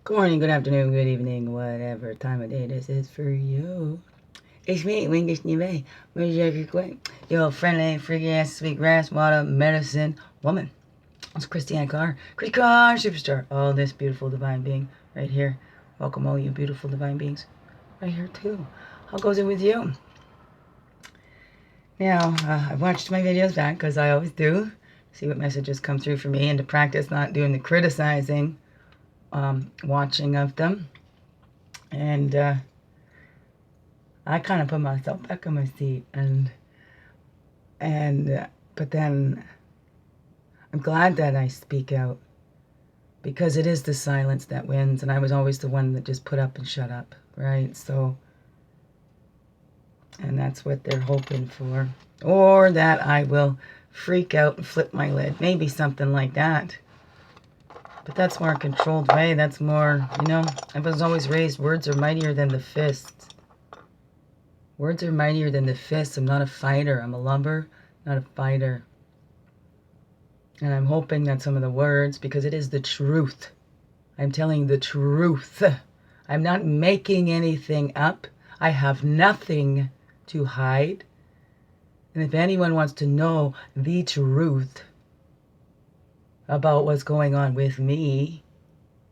Good morning, good afternoon, good evening, whatever time of day this is for you. It's me, Wingish Nive, your friendly, freaky ass, sweet grass, water, medicine woman. It's Christiane Carr, Chris Carr, superstar. All this beautiful divine being right here. Welcome, all you beautiful divine beings right here, too. How goes it with you? Now, I watched my videos back because I always do. See what messages come through for me and to practice not doing the criticizing watching of them. And I kind of put myself back in my seat, but then I'm glad that I speak out because it is the silence that wins, and I was always the one that just put up and shut up, right? So, and that's what they're hoping for, or that I will freak out and flip my lid, maybe something like that. But that's more a controlled way. That's more, I was always raised, words are mightier than the fists. Words are mightier than the fists. I'm not a fighter. I'm a lover, not a fighter. And I'm hoping that some of the words, because it is the truth. I'm telling the truth. I'm not making anything up. I have nothing to hide. And if anyone wants to know the truth about what's going on with me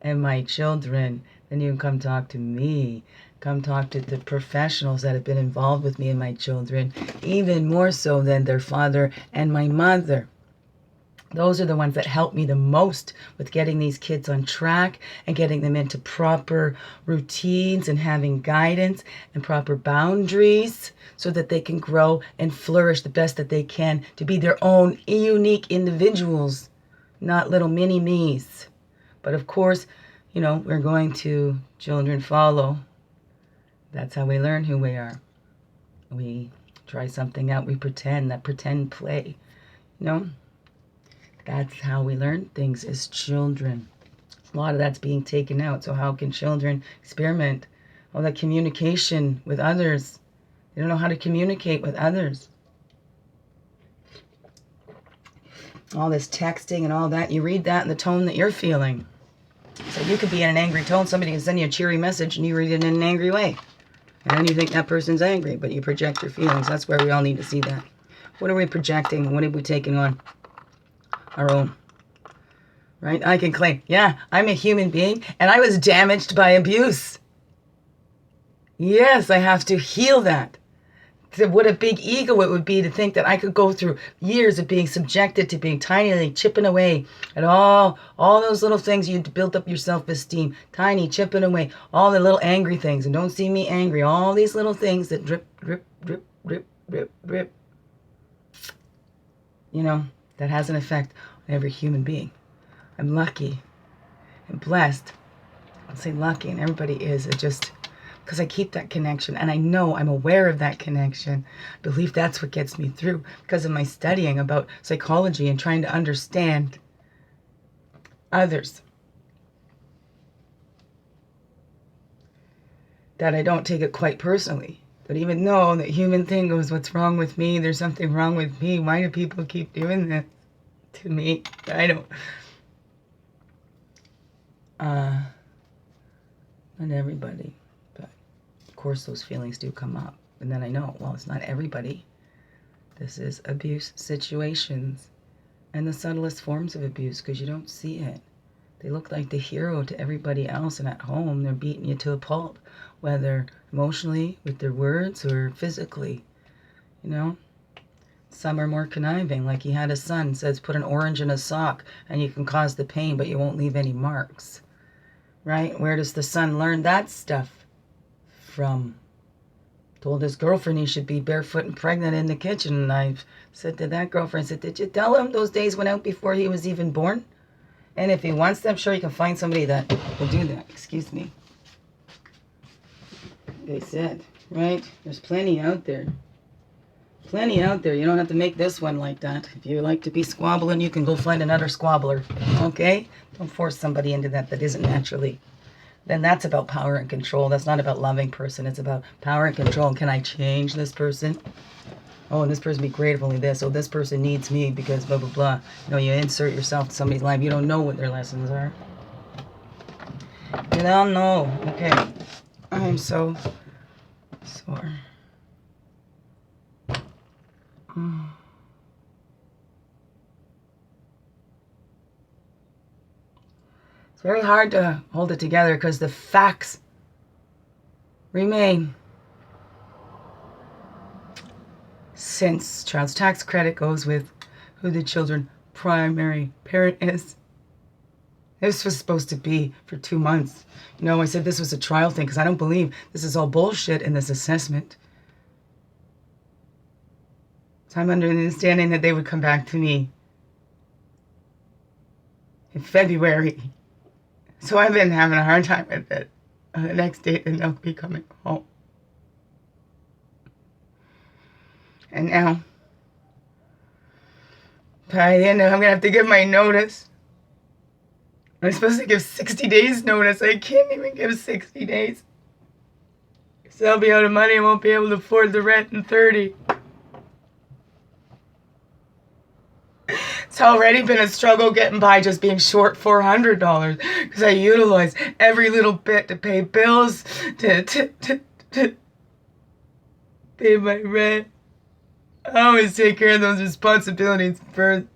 and my children, then you can come talk to me. Come talk to the professionals that have been involved with me and my children, even more so than their father and my mother. Those are the ones that help me the most with getting these kids on track and getting them into proper routines and having guidance and proper boundaries so that they can grow and flourish the best that they can to be their own unique individuals, not little mini-me's. But of course, we're going to children follow. That's how we learn who we are. We try something out. We pretend, that pretend play. That's how we learn things as children. A lot of that's being taken out. So how can children experiment? All that communication with others. They don't know how to communicate with others. All this texting and all that, you read that in the tone that you're feeling. So you could be in an angry tone. Somebody can send you a cheery message and you read it in an angry way. And then you think that person's angry, but you project your feelings. That's where we all need to see that. What are we projecting? What are we taking on? Our own. Right? I can claim, yeah, I'm a human being and I was damaged by abuse. Yes, I have to heal that. What a big ego it would be to think that I could go through years of being subjected to being tiny, chipping away at all those little things you built up your self-esteem, tiny, chipping away, all the little angry things, and don't see me angry, all these little things that drip, drip, drip, drip, drip, drip. That has an effect on every human being. I'm lucky and blessed. I'll say lucky, and everybody is. It just... because I keep that connection, and I know I'm aware of that connection. I believe that's what gets me through because of my studying about psychology and trying to understand others. That I don't take it quite personally. But even though that human thing goes, what's wrong with me? There's something wrong with me. Why do people keep doing this to me? I don't... not everybody. Of course, those feelings do come up. And then I know, well, it's not everybody. This is abuse situations and the subtlest forms of abuse because you don't see it. They look like the hero to everybody else, and at home, they're beating you to a pulp, whether emotionally, with their words, or physically. Some are more conniving, like he had a son, says put an orange in a sock and you can cause the pain, but you won't leave any marks. Right? Where does the son learn that stuff from? Told his girlfriend he should be barefoot and pregnant in the kitchen. And I've said to that girlfriend, I said, did you tell him those days went out before he was even born? And if he wants them, I'm sure he can find somebody that will do that. Excuse me. They said, right? There's plenty out there. Plenty out there. You don't have to make this one like that. If you like to be squabbling, you can go find another squabbler. Okay? Don't force somebody into that isn't naturally. Then that's about power and control. That's not about loving person. It's about power and control. Can I change this person? Oh, and this person would be great if only this. Oh, this person needs me because blah, blah, blah. You insert yourself to somebody's life. You don't know what their lessons are. don't know. Okay. I am so sore. It's very hard to hold it together because the facts remain. Since child's tax credit goes with who the children's primary parent is. This was supposed to be for 2 months. You know, I said this was a trial thing because I don't believe this is all bullshit in this assessment. So I'm under the understanding that they would come back to me in February. So I've been having a hard time with it. The next date, then they'll be coming home. And now, by the end, I'm going to have to give my notice. I'm supposed to give 60 days notice. I can't even give 60 days. So I'll be out of money. I won't be able to afford the rent in 30. It's already been a struggle getting by just being short $400 because I utilize every little bit to pay bills, to pay my rent. I always take care of those responsibilities first.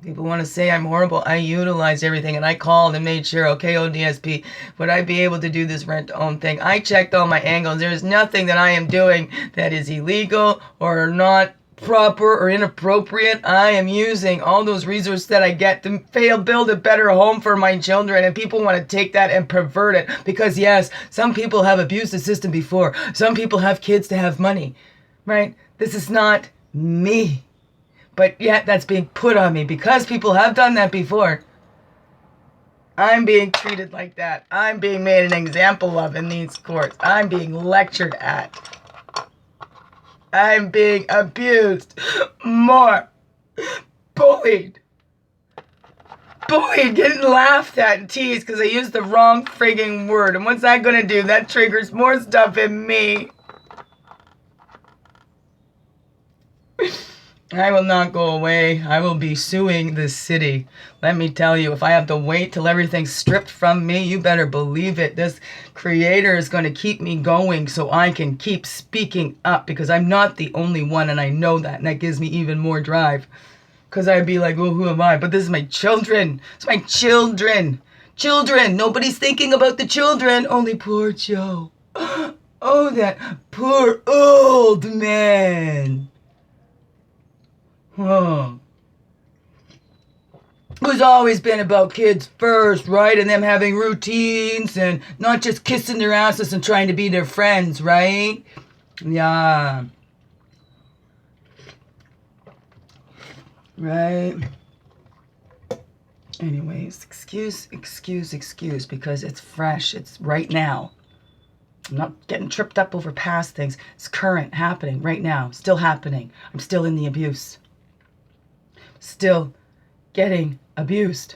People want to say I'm horrible. I utilized everything and I called and made sure, okay, ODSP, would I be able to do this rent-to-own thing? I checked all my angles. There's nothing that I am doing that is illegal or not proper or inappropriate. I am using all those resources that I get to build a better home for my children, and people want to take that and pervert it because yes, some people have abused the system before. Some people have kids to have money, right? This is not me, but yet that's being put on me because people have done that before. I'm being treated like that. I'm being made an example of in these courts. I'm being lectured at. I'm being abused more. Bullied. Bullied, getting laughed at and teased because I used the wrong frigging word. And what's that going to do? That triggers more stuff in me. I will not go away. I will be suing the city. Let me tell you, if I have to wait till everything's stripped from me, you better believe it. This creator is going to keep me going so I can keep speaking up because I'm not the only one and I know that. And that gives me even more drive because I'd be like, well, who am I? But this is my children. It's my children. Children. Nobody's thinking about the children. Only poor Joe. Oh, that poor old man. Who's always been about kids first, right? And them having routines and not just kissing their asses and trying to be their friends, right? Yeah. Right? Anyways, excuse, because it's fresh. It's right now. I'm not getting tripped up over past things. It's current, happening right now. Still happening. I'm still in the abuse. Still getting abused.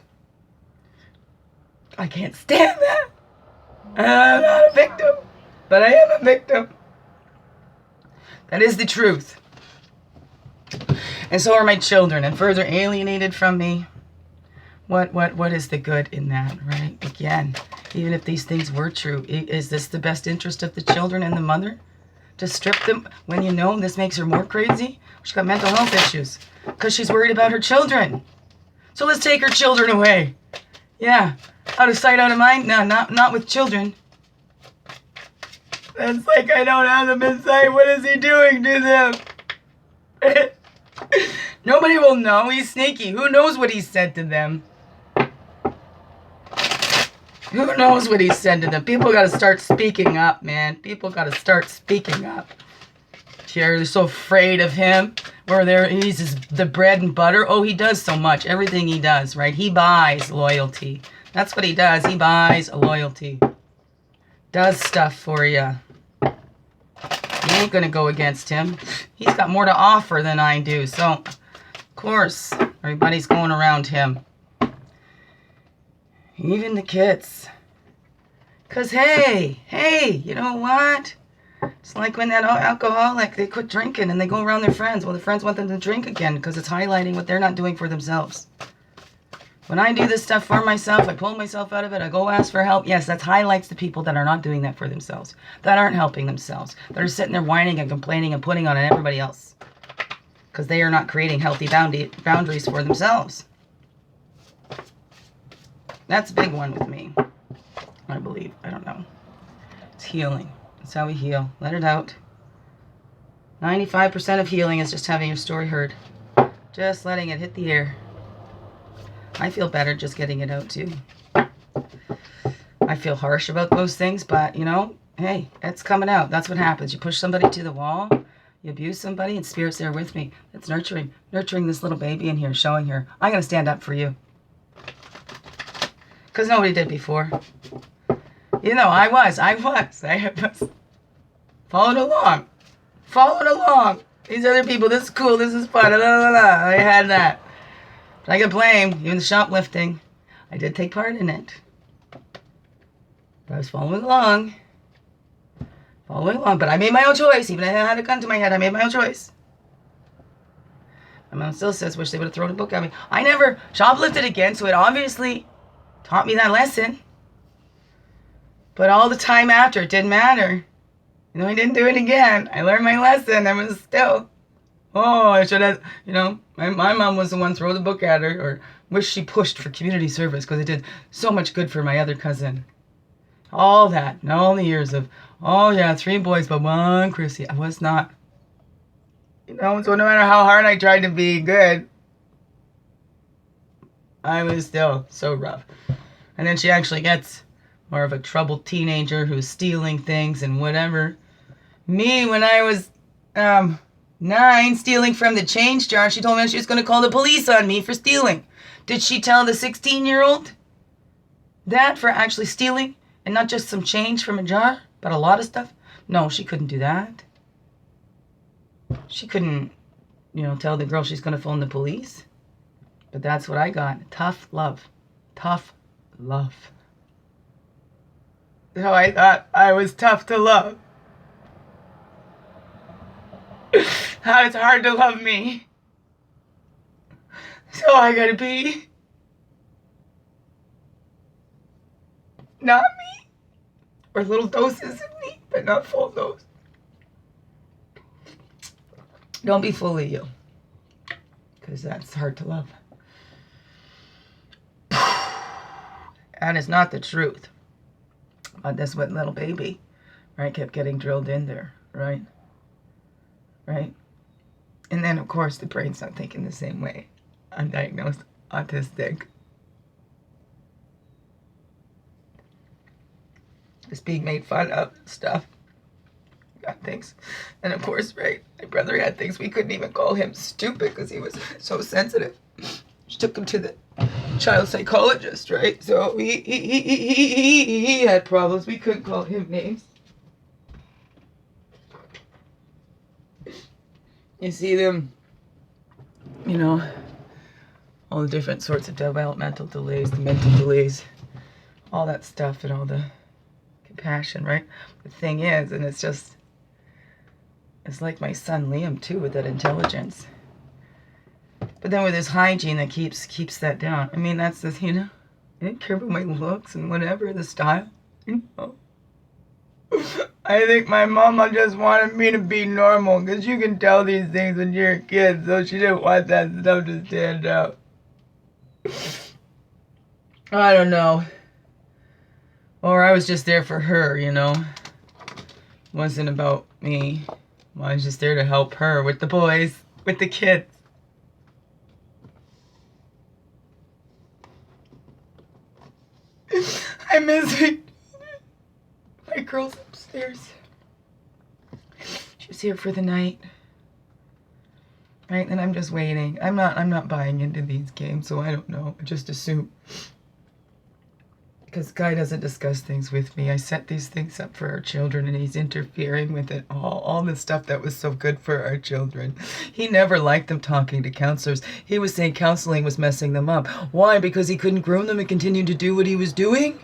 I can't stand that. I'm not a victim, but I am a victim. That is the truth. And so are my children, and further alienated from me. What is the good in that, right? Again, even if these things were true, is this the best interest of the children and the mother? To strip them when you know this makes her more crazy? She's got mental health issues because she's worried about her children. So let's take her children away. Yeah, out of sight, out of mind? No, not with children. That's like I don't have them in sight. What is he doing to them? Nobody will know. He's sneaky. Who knows what he said to them? Who knows what he said to them? People got to start speaking up, man. People got to start speaking up. They're so afraid of him. Or he's the bread and butter. Oh, he does so much. Everything he does, right? He buys loyalty. That's what he does. He buys loyalty. Does stuff for you. You ain't going to go against him. He's got more to offer than I do. So, of course, everybody's going around him. Even the kids. Because, hey, you know what? It's like when that alcoholic, they quit drinking and they go around their friends. Well, the friends want them to drink again because it's highlighting what they're not doing for themselves. When I do this stuff for myself, I pull myself out of it, I go ask for help. Yes, that highlights the people that are not doing that for themselves, that aren't helping themselves, that are sitting there whining and complaining and putting on everybody else because they are not creating healthy boundaries for themselves. That's a big one with me, I believe. I don't know. It's healing. That's how we heal. Let it out. 95% of healing is just having your story heard. Just letting it hit the air. I feel better just getting it out too. I feel harsh about those things, but you know, hey, it's coming out. That's what happens. You push somebody to the wall, you abuse somebody, and Spirit's there with me. It's nurturing this little baby in here, showing her, I'm going to stand up for you. Because nobody did before. You know, I was following along. These other people, this is cool, this is fun, I had that. But I get blamed, even the shoplifting. I did take part in it. But I was following along. But I made my own choice. Even if I had a gun to my head, I made my own choice. My mom still says, wish they would have thrown a book at me. I never shoplifted again, so it obviously taught me that lesson. But all the time after, it didn't matter. You know, I didn't do it again. I learned my lesson. I was still, I should have, you know, my mom was the one throw the book at her, or wish she pushed for community service because it did so much good for my other cousin. All that, and all the years of, 3 boys but 1 Chrissy. I was not, you know, so no matter how hard I tried to be good, I was still so rough. And then she actually gets more of a troubled teenager who's stealing things and whatever. Me, when I was 9, stealing from the change jar, she told me she was going to call the police on me for stealing. Did she tell the 16-year-old that for actually stealing and not just some change from a jar, but a lot of stuff? No, she couldn't do that. She couldn't, you know, tell the girl she's going to phone the police. But that's what I got. Tough love. Tough love. So I thought I was tough to love. How it's hard to love me. So I gotta be not me. Or little doses of me, but not full dose. Don't be fully you. Because that's hard to love. And it's not the truth. But that's what little baby, right, kept getting drilled in there, right? Right? And then, of course, the brain's not thinking the same way. Undiagnosed autistic. Just being made fun of stuff. Got things. And of course, right, my brother had things we couldn't even call him stupid because he was so sensitive. She took him to the child psychologist, right? So he had problems. We couldn't call him names. You see them, you know, all the different sorts of developmental delays, the mental delays, all that stuff and all the compassion, right? The thing is, and it's like my son Liam too with that intelligence. But then with his hygiene that keeps that down. I mean, that's the, you know, I didn't care about my looks and whatever, the style, you know. I think my mama just wanted me to be normal because you can tell these things when you're a kid, so she didn't want that stuff to stand out. I don't know. Or I was just there for her, you know. It wasn't about me. I was just there to help her with the boys, with the kids. I miss my girl's upstairs. She was here for the night. Right, and I'm just waiting. I'm not buying into these games, so I don't know. I just assume. Because Guy doesn't discuss things with me. I set these things up for our children, and he's interfering with it all the stuff that was so good for our children. He never liked them talking to counselors. He was saying counseling was messing them up. Why? Because he couldn't groom them and continue to do what he was doing?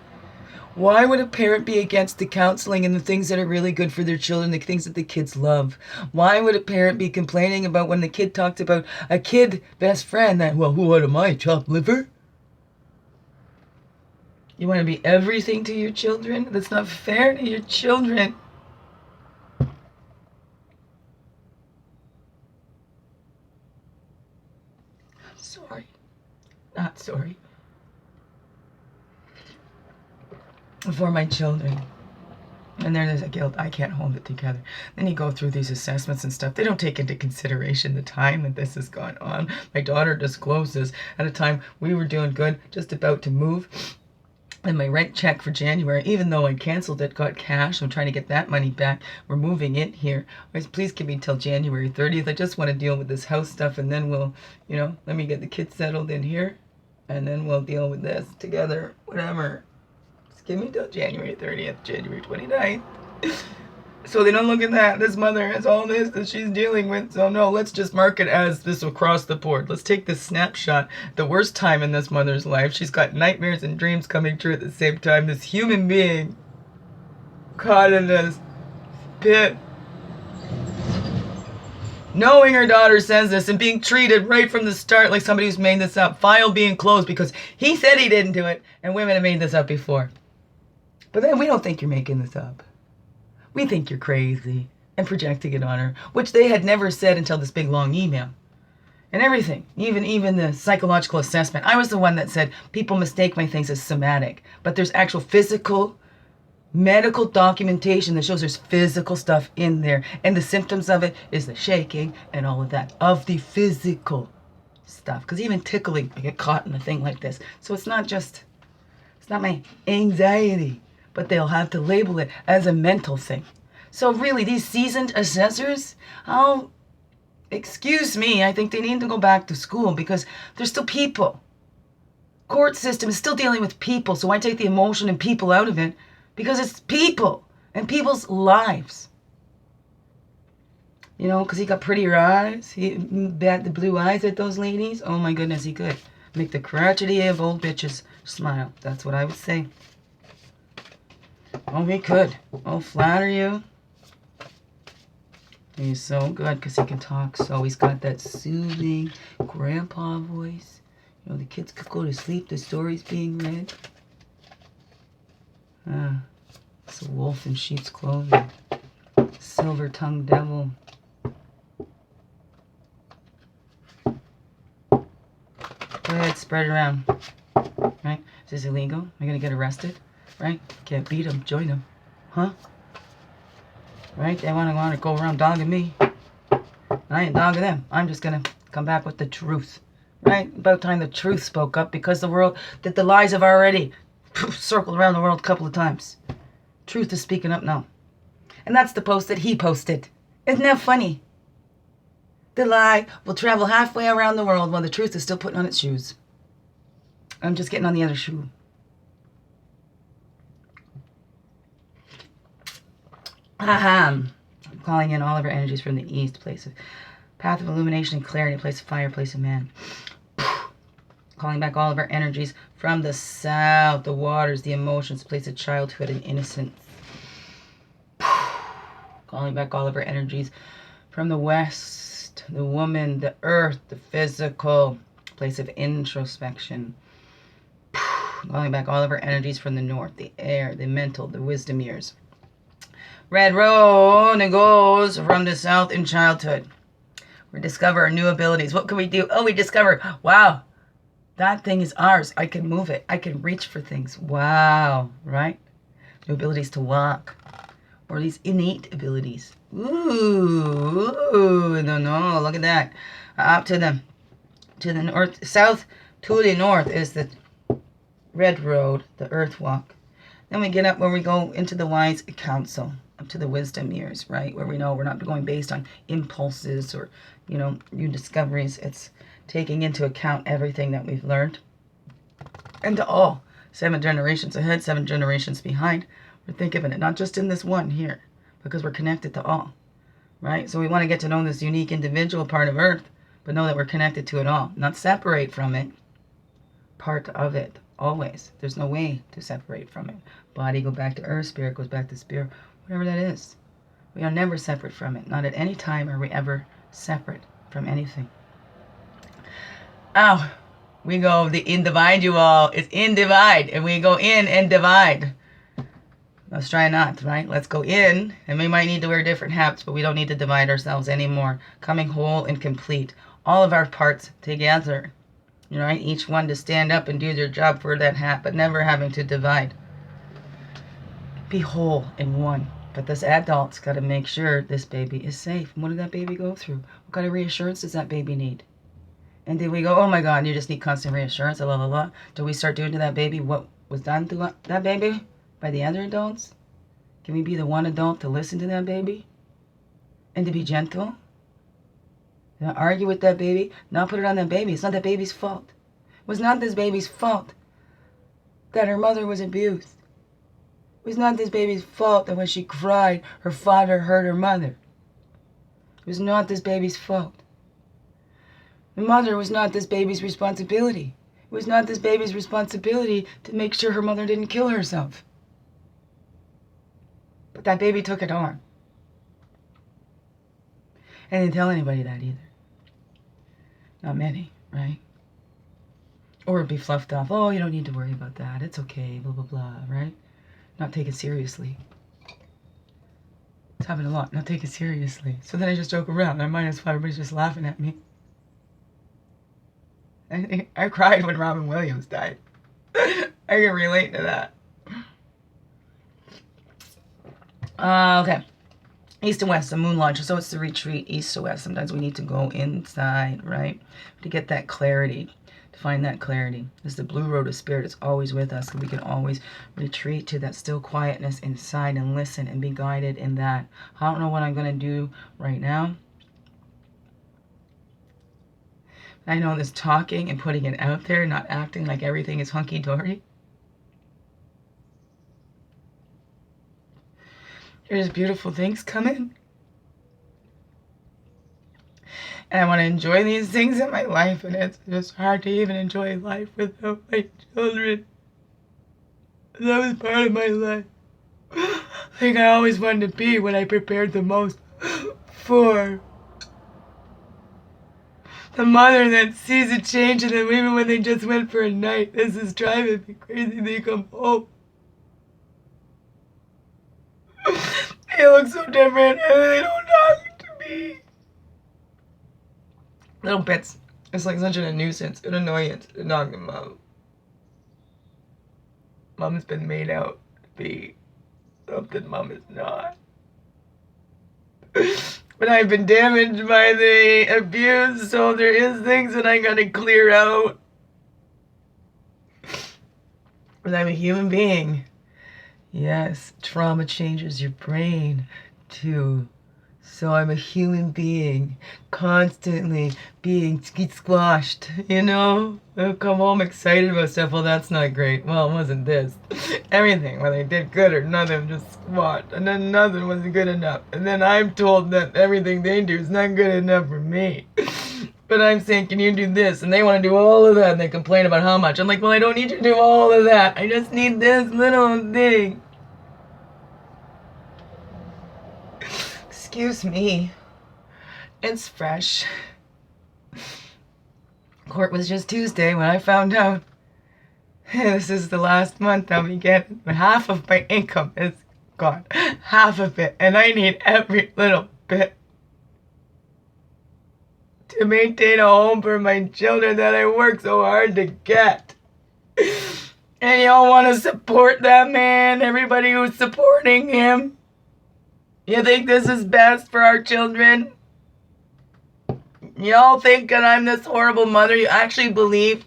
Why would a parent be against the counseling and the things that are really good for their children, the things that the kids love? Why would a parent be complaining about when the kid talked about a kid best friend that, well, who am I, chopped liver? You want to be everything to your children? That's not fair to your children. I'm sorry. Not sorry. For my children. And there's a guilt. I can't hold it together. Then you go through these assessments and stuff. They don't take into consideration the time that this has gone on. My daughter discloses at a time we were doing good, just about to move. And my rent check for January, even though I canceled it, got cash. I'm trying to get that money back. We're moving in here. Please give me till January 30th. I just want to deal with this house stuff, and then we'll, let me get the kids settled in here, and then we'll deal with this together, whatever. Just give me till January 30th, January 29th. So they don't look at that. This mother has all this that she's dealing with. So no, let's just mark it as this across the board. Let's take this snapshot. The worst time in this mother's life. She's got nightmares and dreams coming true at the same time. This human being caught in this pit. Knowing her daughter says this and being treated right from the start like somebody who's made this up. File being closed because he said he didn't do it. And women have made this up before. But then we don't think you're making this up. We think you're crazy and projecting it on her, which they had never said until this big long email. And everything, even the psychological assessment. I was the one that said people mistake my things as somatic, but there's actual physical, medical documentation that shows there's physical stuff in there. And the symptoms of it is the shaking and all of that, of the physical stuff. Because even tickling, I get caught in a thing like this. So it's not my anxiety. But they'll have to label it as a mental thing. So really, these seasoned assessors, excuse me, I think they need to go back to school because they're still people. Court system is still dealing with people, so I take the emotion and people out of it because it's people and people's lives. Because he got prettier eyes. He bat the blue eyes at those ladies. Oh my goodness, he could make the crotchety of old bitches smile. That's what I would say. Oh, he could. Oh, flatter you. He's so good because he can talk. So he's got that soothing grandpa voice. The kids could go to sleep. The story's being read. It's a wolf in sheep's clothing. Silver-tongued devil. Go ahead, spread it around. Right? Is this illegal? Am I going to get arrested? Right? Can't beat them, join them. Huh? Right? They want to go around dogging me. And I ain't dogging them. I'm just going to come back with the truth. Right? About time the truth spoke up because the lies have already circled around the world a couple of times. Truth is speaking up now. And that's the post that he posted. Isn't that funny? The lie will travel halfway around the world while the truth is still putting on its shoes. I'm just getting on the other shoe. I'm calling in all of our energies from the east, place of path of illumination and clarity, place of fire, place of man. Calling back all of our energies from the south, the waters, the emotions, place of childhood and innocence. Calling back all of our energies from the west, the woman, the earth, the physical, place of introspection. Calling back all of our energies from the north, the air, the mental, the wisdom ears. Red road and goes from the south in childhood. We discover our new abilities. What can we do? Oh, we discover, wow, that thing is ours. I can move it. I can reach for things. Wow, right? New abilities to walk. Or these innate abilities. Ooh, no, look at that. Up to the north, south to the north is the red road, the earth walk. Then we get up where we go into the wise counsel, up to the wisdom years, right? Where we know we're not going based on impulses or, new discoveries. It's taking into account everything that we've learned. And to all, 7 generations ahead, 7 generations behind, we're thinking of it, not just in this one here, because we're connected to all, right? So we want to get to know this unique individual part of Earth, but know that we're connected to it all, not separate from it, part of it. Always. There's no way to separate from it. Body go back to earth, spirit goes back to spirit, whatever that is. We are never separate from it. Not at any time are we ever separate from anything. Ow. We go the in divide you all. It's in divide. And we go in and divide. Let's try not, right? Let's go in. And we might need to wear different hats, but we don't need to divide ourselves anymore. Coming whole and complete. All of our parts together. Right? Each one to stand up and do their job for that hat, but never having to divide. Be whole in one. But this adult's got to make sure this baby is safe. What did that baby go through? What kind of reassurance does that baby need? And did we go, oh my God, you just need constant reassurance, blah, blah, blah. Do we start doing to that baby what was done to that baby by the other adults? Can we be the one adult to listen to that baby? And to be gentle? Not argue with that baby? Not put it on that baby. It's not that baby's fault. It was not this baby's fault that her mother was abused. It was not this baby's fault that when she cried, her father hurt her mother. It was not this baby's fault. The mother was not this baby's responsibility. It was not this baby's responsibility to make sure her mother didn't kill herself. But that baby took it on. And didn't tell anybody that either. Not many, right? Or it'd be fluffed off. Oh, you don't need to worry about that. It's okay, blah, blah, blah, right? Not take it seriously. It's happened a lot. Not take it seriously. So then I just joke around. I might as well. Everybody's just laughing at me. I cried when Robin Williams died. I can relate to that. Okay. East to west, the moon launch. So it's the retreat, east to west. Sometimes we need to go inside, right? To get that clarity. To find that clarity. It's the blue road of spirit. It's always with us. We can always retreat to that still quietness inside and listen and be guided in that. I don't know what I'm going to do right now. I know this talking and putting it out there, not acting like everything is hunky-dory. There's beautiful things coming. And I want to enjoy these things in my life, and it's just hard to even enjoy life without my children. That was part of my life. Like I always wanted to be what I prepared the most for. The mother that sees a change in them even when they just went for a night. This is driving me crazy. They come home. They look so different and they don't talk to me. Little bits. It's like such a nuisance, an annoyance to talk to Mom. Mom's been made out to be something Mom is not. But I've been damaged by the abuse, so there is things that I gotta clear out. But I'm a human being. Yes, trauma changes your brain too. So I'm a human being, constantly being squashed, you know? I'll come home excited about stuff. Well, that's not great. Well, it wasn't this. Everything, whether I did good or nothing, just squashed. And then nothing wasn't good enough. And then I'm told that everything they do is not good enough for me. But I'm saying, can you do this? And they want to do all of that, and they complain about how much. I'm like, well, I don't need you to do all of that. I just need this little thing. Excuse me. It's fresh. Court was just Tuesday when I found out. This is the last month I'll be getting. Half of my income is gone. Half of it. And I need every little bit to maintain a home for my children that I work so hard to get. And y'all want to support that man? Everybody who's supporting him? You think this is best for our children? Y'all think that I'm this horrible mother? You actually believe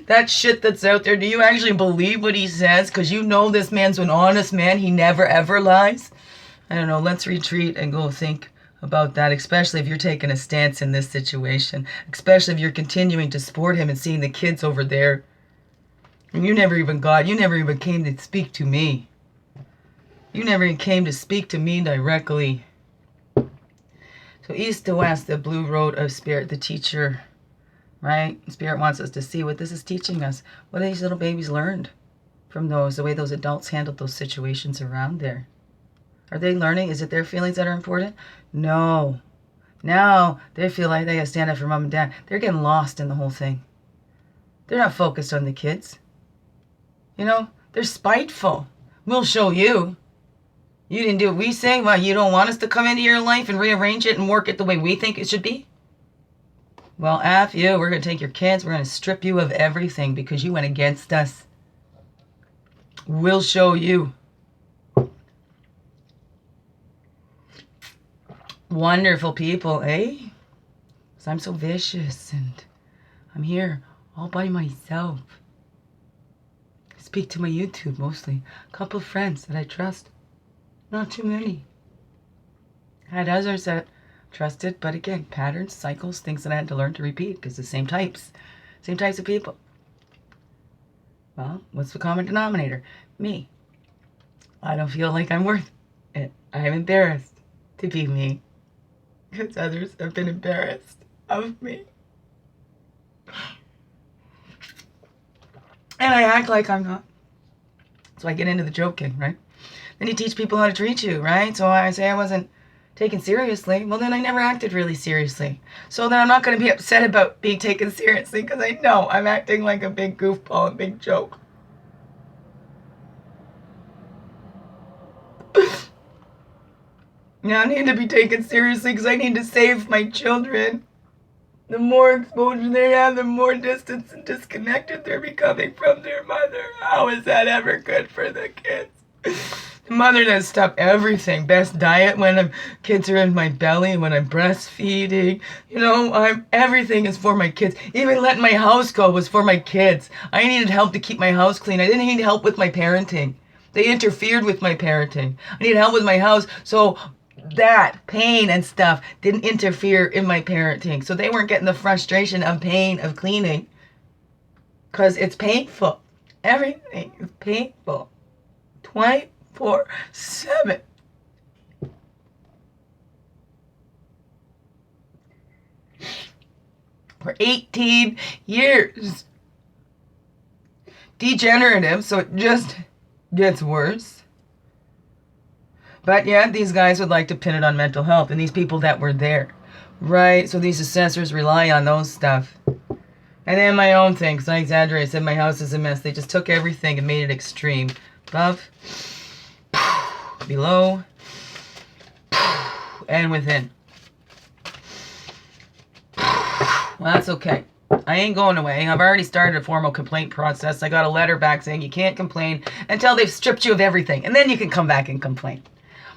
that shit that's out there? Do you actually believe what he says? Because you know this man's an honest man. He never ever lies. I don't know. Let's retreat and go think about that, especially if you're taking a stance in this situation. Especially if you're continuing to support him and seeing the kids over there. And you never even came to speak to me. You never even came to speak to me directly. So east to west, the blue road of spirit, the teacher, right? Spirit wants us to see what this is teaching us. What have these little babies learned from the way those adults handled those situations around there? Are they learning? Is it their feelings that are important? No. Now they feel like they gotta stand up for Mom and Dad. They're getting lost in the whole thing. They're not focused on the kids. You know, they're spiteful. We'll show you. You didn't do what we say. Well, you don't want us to come into your life and rearrange it and work it the way we think it should be? Well, F you. We're going to take your kids. We're going to strip you of everything because you went against us. We'll show you. Wonderful people, eh? Because I'm so vicious and I'm here all by myself. I speak to my YouTube mostly. A couple of friends that I trust. Not too many. I had others that trusted, but again, patterns, cycles, things that I had to learn to repeat because the same types of people. Well, what's the common denominator? Me. I don't feel like I'm worth it. I'm embarrassed to be me because others have been embarrassed of me. And I act like I'm not. So I get into the joking, right? Then you teach people how to treat you, right? So I say I wasn't taken seriously. Well, then I never acted really seriously. So then I'm not going to be upset about being taken seriously because I know I'm acting like a big goofball, a big joke. Now I need to be taken seriously because I need to save my children. The more exposure they have, the more distance and disconnected they're becoming from their mother. How is that ever good for the kids? The mother that stopped everything. Best diet when kids are in my belly, when I'm breastfeeding. You know, everything is for my kids. Even letting my house go was for my kids. I needed help to keep my house clean. I didn't need help with my parenting. They interfered with my parenting. I needed help with my house, so that pain and stuff didn't interfere in my parenting. So they weren't getting the frustration of pain of cleaning because it's painful. Everything is painful. 24/7. For 18 years. Degenerative, so it just gets worse. But yeah, these guys would like to pin it on mental health and these people that were there. Right? So these assessors rely on those stuff. And then my own thing, because I exaggerate, I said my house is a mess. They just took everything and made it extreme. Above, below, and within. Well, that's okay. I ain't going away. I've already started a formal complaint process. I got a letter back saying you can't complain until they've stripped you of everything. And then you can come back and complain.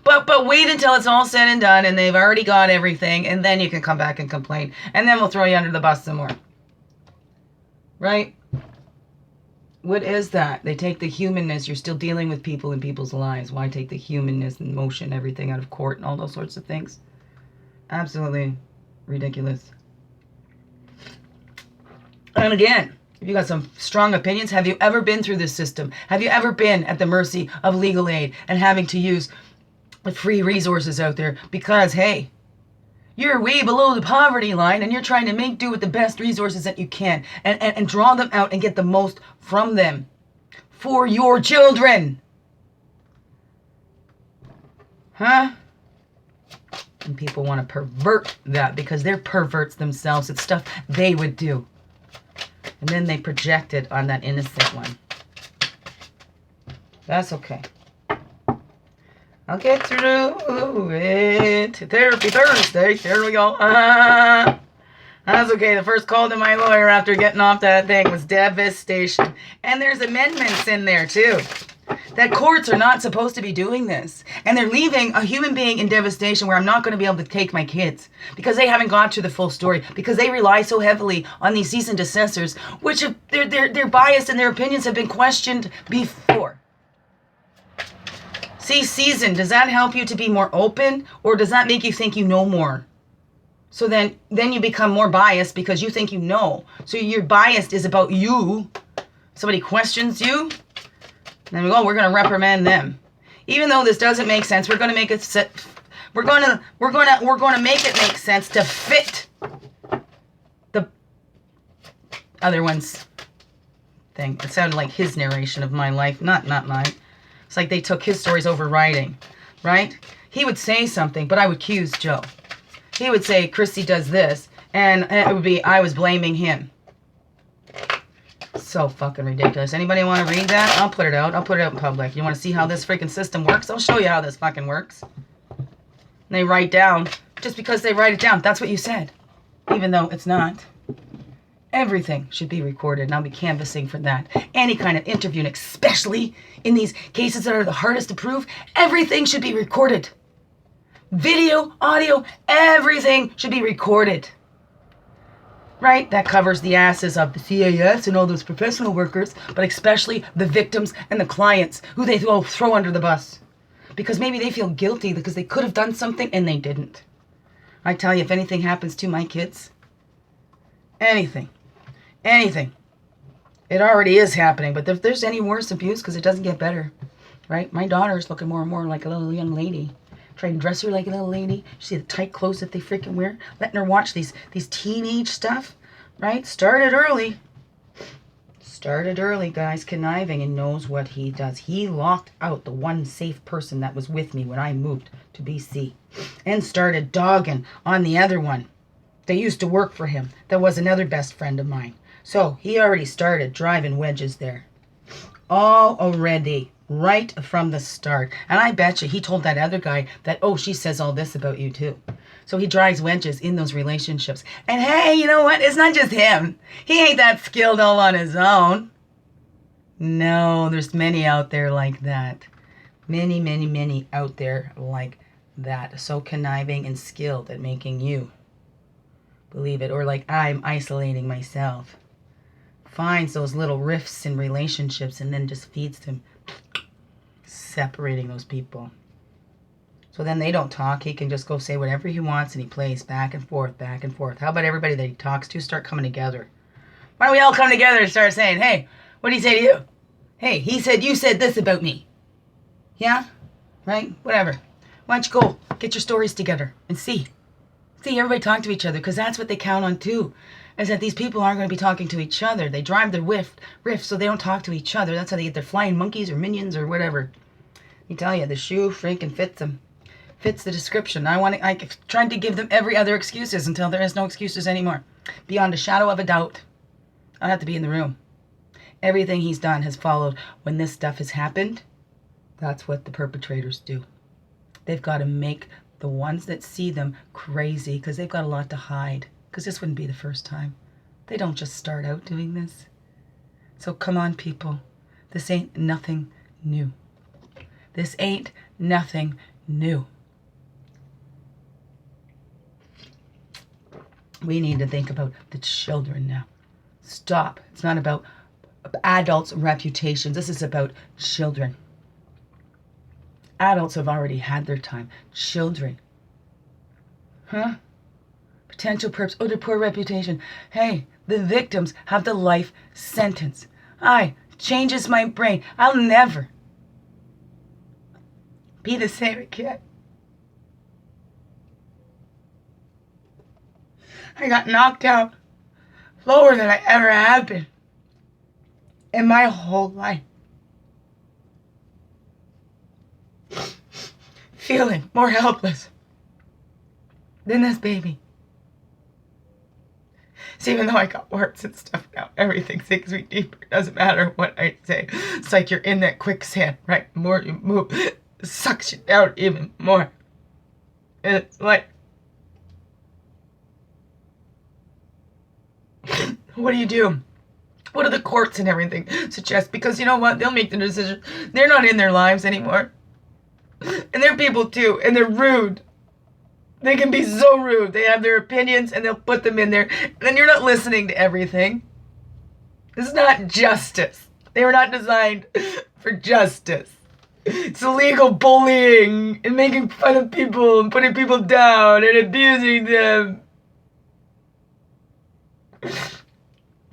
But wait until it's all said and done and they've already got everything, and then you can come back and complain. And then we'll throw you under the bus some more. Right? What is that? They take the humanness. You're still dealing with people in people's lives. Why take the humanness and emotion, everything out of court and all those sorts of things? Absolutely ridiculous. And again, if you got some strong opinions, have you ever been through this system? Have you ever been at the mercy of legal aid and having to use the free resources out there because, hey, you're way below the poverty line and you're trying to make do with the best resources that you can and draw them out and get the most from them for your children? Huh? And people want to pervert that because they're perverts themselves. It's stuff they would do. And then they project it on that innocent one. That's okay. I'll get through it. Therapy Thursday. There we go. That's okay. The first call to my lawyer after getting off that thing was devastation. And there's amendments in there too. That courts are not supposed to be doing this. And they're leaving a human being in devastation where I'm not going to be able to take my kids. Because they haven't got to the full story. Because they rely so heavily on these seasoned assessors, which have, they're biased and their opinions have been questioned before. See, seasoned, does that help you to be more open? Or does that make you think you know more? So then you become more biased because you think you know. So your bias is about you. Somebody questions you. Then we go, we're going to reprimand them. Even though this doesn't make sense, we're going to make it we're going to make it make sense to fit the other one's thing. It sounded like his narration of my life, not mine. It's like they took his stories over writing, right? He would say something, but I would accuse Joe. He would say, Christy does this, and it would be, I was blaming him. So fucking ridiculous. Anybody want to read that? I'll put it out. I'll put it out in public. You want to see how this freaking system works? I'll show you how this fucking works. And they write down, just because they write it down, that's what you said. Even though it's not. Everything should be recorded, and I'll be canvassing for that. Any kind of interview, and especially in these cases that are the hardest to prove, everything should be recorded. Video, audio, everything should be recorded. Right? That covers the asses of the CAS and all those professional workers, but especially the victims and the clients who they throw under the bus. Because maybe they feel guilty because they could have done something and they didn't. I tell you, if anything happens to my kids, anything, it already is happening, but if there's any worse abuse, because it doesn't get better, right? My daughter's looking more and more like a little young lady. Trying to dress her like a little lady. You see the tight clothes that they freaking wear? Letting her watch these teenage stuff, right? Started early, guys, conniving, and knows what he does. He locked out the one safe person that was with me when I moved to BC and started dogging on the other one that used to work for him that was another best friend of mine. So he already started driving wedges there. Already. Right from the start. And I bet you he told that other guy that, oh, she says all this about you too. So he drives wedges in those relationships. And hey, you know what? It's not just him. He ain't that skilled all on his own. No, there's many out there like that. Many out there like that. So conniving and skilled at making you believe it. Or like I'm isolating myself. Finds those little rifts in relationships and then just feeds them. Separating those people. So then they don't talk. He can just go say whatever he wants and he plays back and forth. How about everybody that he talks to start coming together? Why don't we all come together and start saying, hey, what did he say to you? Hey, he said you said this about me. Yeah? Right? Whatever. Why don't you go get your stories together and see. See, everybody talk to each other because that's what they count on too. Is that these people aren't going to be talking to each other. They drive their riffs so they don't talk to each other. That's how they get their flying monkeys or minions or whatever. I tell you, the shoe freaking fits them. Fits the description. I tried to give them every other excuses until there is no excuses anymore. Beyond a shadow of a doubt. I have to be in the room. Everything he's done has followed. When this stuff has happened, that's what the perpetrators do. They've got to make the ones that see them crazy because they've got a lot to hide. Because this wouldn't be the first time. They don't just start out doing this. So come on, people. This ain't nothing new. This ain't nothing new. We need to think about the children now. Stop. It's not about adults' reputations. This is about children. Adults have already had their time. Children. Huh? Potential perps. Oh, their poor reputation. Hey, the victims have the life sentence. Changes my brain. I'll never be the same again. I got knocked out lower than I ever have been in my whole life. Feeling more helpless than this baby. So even though I got words and stuff now, everything sinks me deeper. It doesn't matter what I say. It's like you're in that quicksand, right? The more you move, it sucks you down even more. And it's like, what do you do? What do the courts and everything suggest? Because you know what? They'll make the decision. They're not in their lives anymore. And they're people too. And they're rude. They can be so rude. They have their opinions and they'll put them in there. And then you're not listening to everything. This is not justice. They were not designed for justice. It's illegal bullying and making fun of people and putting people down and abusing them.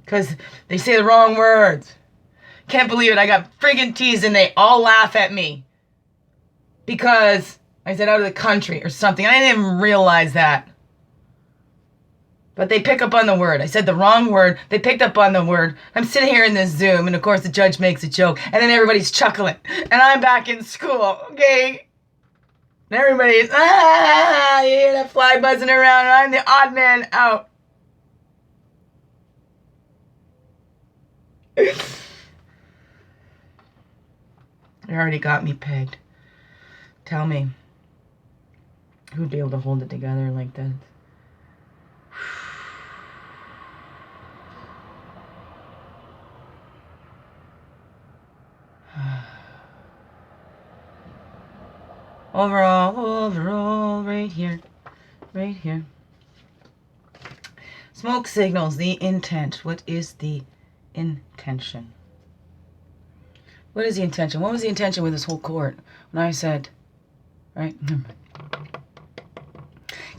Because they say the wrong words. Can't believe it. I got friggin' teased and they all laugh at me. Because I said out of the country or something. I didn't even realize that. But they pick up on the word. I said the wrong word. They picked up on the word. I'm sitting here in this Zoom, and of course the judge makes a joke, and then everybody's chuckling. And I'm back in school, okay? And everybody's, you hear that fly buzzing around, and I'm the odd man out. They already got me pegged. Tell me, who'd be able to hold it together like that? Overall, right here. Right here. Smoke signals, the intent. What is the intention? What is the intention? What was the intention with this whole court? When I said, right?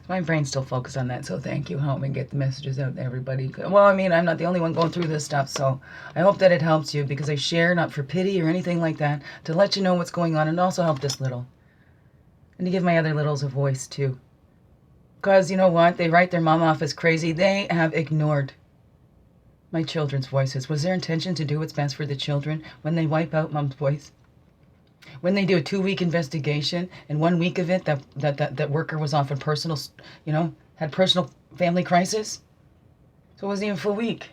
My brain's still focused on that, so thank you. Help me get the messages out to everybody. Well, I mean, I'm not the only one going through this stuff, so I hope that it helps you, because I share not for pity or anything like that, to let you know what's going on and also help this little. And to give my other littles a voice, too. Because, you know what? They write their mom off as crazy. They have ignored my children's voices. Was their intention to do what's best for the children when they wipe out mom's voice? When they do a 2-week investigation, and 1 week of it, that worker was off in personal, had personal family crisis? So it wasn't even a full week.